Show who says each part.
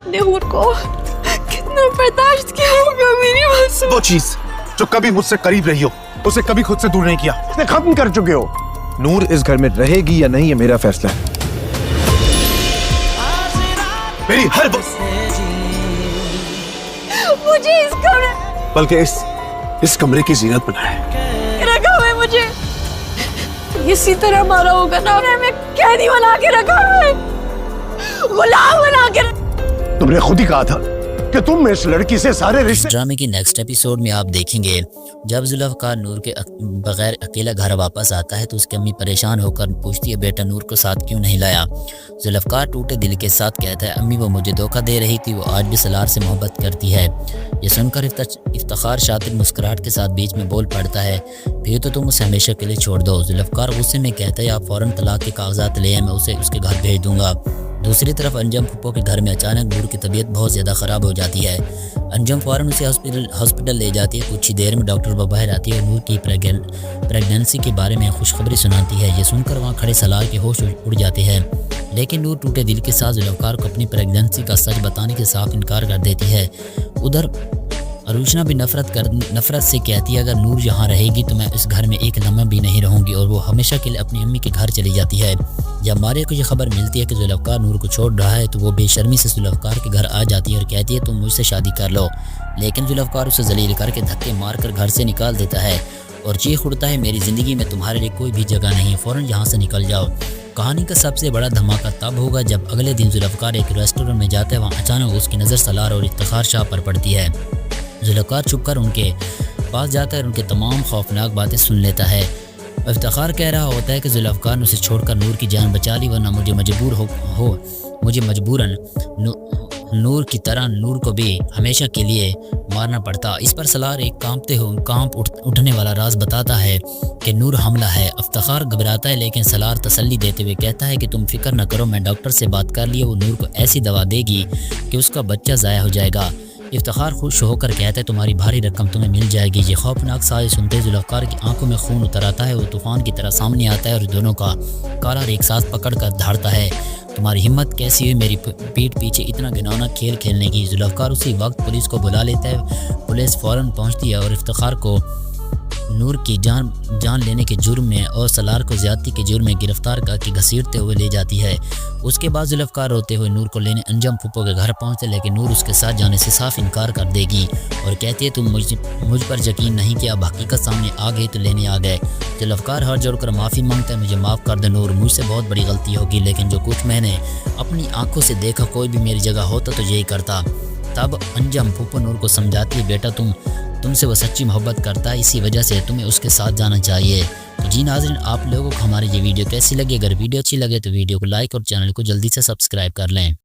Speaker 1: नूर को कितना बर्दाश्त किया होगा मेरी मासूम।
Speaker 2: वो चीज जो कभी मुझसे करीब रही हो उसे कभी खुद से दूर नहीं किया।
Speaker 3: इसे खत्म कर चुके हो।
Speaker 2: नूर इस घर में रहेगी या नहीं ये मेरा फैसला है। मेरी हर
Speaker 1: मुझे इस कमरे
Speaker 2: बल्कि इस कमरे की जीनत बनाए
Speaker 1: रखा हुआ है, मुझे इसी तरह मारा होगा ना। मैं कैदी बना के रखा है, गुलाम बना के।
Speaker 3: तुमने खुद ही कहा था कि तुम इस लड़की से सारे रिश्ते।
Speaker 4: ड्रामे की नेक्स्ट एपिसोड में आप देखेंगे जब जुल्फ़कार नूर के बगैर अकेला घर वापस आता है तो उसकी अम्मी परेशान होकर पूछती है बेटा नूर को साथ क्यों नहीं लाया। जुल्फ़कार टूटे दिल के साथ कहता है अम्मी वो मुझे धोखा दे रही थी, वो आज भी सलार से मोहब्बत करती है। ये सुनकर इफ्तिखार शातिर मुस्कुराहट के साथ बीच में बोल पड़ता है फिर तो तुम उसे हमेशा के लिए छोड़ दो। जुल्फ़कार गुस्से में कहता है आप फ़ौरन तलाक के कागजात ले आए, मैं उसे उसके घर भेज दूंगा। दूसरी तरफ अंजम फूफो के घर में अचानक नूर की तबीयत बहुत ज़्यादा ख़राब हो जाती है। अंजम फ़ौरन उसे हॉस्पिटल ले जाती है। कुछ ही देर में डॉक्टर बाहर आती है और नूर की प्रेगनेंसी के बारे में खुशखबरी सुनाती है। ये सुनकर वहाँ खड़े सलार के होश उड़ जाते हैं, लेकिन नूर टूटे दिल के साथ जुल्फ़कार को अपनी प्रेगनेंसी का सच बताने के साफ इनकार कर देती है। उधर अरूशना भी नफरत से कहती है अगर नूर यहाँ रहेगी तो मैं इस घर में एक लम्हा भी नहीं रहूँगी, और वो हमेशा के लिए अपनी अम्मी के घर चली जाती है। जब मारिया को ये खबर मिलती है कि जुल्फ़कार नूर को छोड़ रहा है तो वो बेशर्मी से जुल्फ़कार के घर आ जाती है और कहती है तुम मुझसे शादी कर लो, लेकिन जुल्फ़कार उसे जलील करके धक्के मारकर घर से निकाल देता है और चीख उठता है मेरी ज़िंदगी में तुम्हारे लिए कोई भी जगह नहीं, फ़ौरन यहाँ से निकल जाओ। कहानी का सबसे बड़ा धमाका तब होगा जब अगले दिन जुल्फ़कार एक रेस्टोरेंट में जाता है। वहाँ अचानक उसकी नज़र सलार और इफ्तिखार शाह पर पड़ती है। जुल्फ़कार छुपकर उनके पास जाता है और उनके तमाम खौफनाक बातें सुन लेता है। इफ्तिखार कह रहा होता है कि जुल्फ़कार ने उसे छोड़कर नूर की जान बचा ली, वरना मुझे मजबूरन नूर की तरह नूर को भी हमेशा के लिए मारना पड़ता। इस पर सलार एक कांप उठने वाला राज बताता है कि नूर हमला है। इफ्तिखार घबराता है लेकिन सलार तसल्ली देते हुए कहता है कि तुम फिक्र न करो, मैं डॉक्टर से बात कर लिए, वो नूर को ऐसी दवा देगी कि उसका बच्चा ज़ाया हो जाएगा। इफ्तिखार खुश होकर कहता है तुम्हारी भारी रकम तुम्हें मिल जाएगी। ये खौफनाक साज़िश सुनते जुल्फ़कार की आंखों में खून उतर आता है, वो तूफ़ान की तरह सामने आता है और दोनों का काला एक साथ पकड़ कर धारता है। तुम्हारी हिम्मत कैसी हुई मेरी पीठ पीछे इतना घिनौना खेल खेलने की। जुल्फ़कार उसी वक्त पुलिस को बुला लेता है। पुलिस फ़ौरन पहुंचती है और इफ्तिखार को नूर की जान लेने के जुर्म में और सलार को ज़्यादती के जुर्म में गिरफ्तार करके घसीटते हुए ले जाती है। उसके बाद जुल्फ़कार रोते हुए नूर को लेने अंजम फूफो के घर पहुंचते, लेकिन नूर उसके साथ जाने से साफ इनकार कर देगी और कहती है तुम मुझ पर यकीन नहीं किया, अब हकीकत सामने आ गई तो लेने आ गए। जुल्फ़कार हाथ जोड़कर माफ़ी मांगता है मुझे माफ़ कर दे नूर, मुझसे बहुत बड़ी गलती होगी, लेकिन जो कुछ मैंने अपनी आंखों से देखा कोई भी मेरी जगह होता तो यही करता। तब अंजम फूफो नूर को समझाती है बेटा तुमसे वो सच्ची मोहब्बत करता है, इसी वजह से तुम्हें उसके साथ जाना चाहिए। तो जी नाज़रीन, आप लोगों को हमारी ये वीडियो कैसी लगी? अगर वीडियो अच्छी लगे तो वीडियो को लाइक और चैनल को जल्दी से सब्सक्राइब कर लें।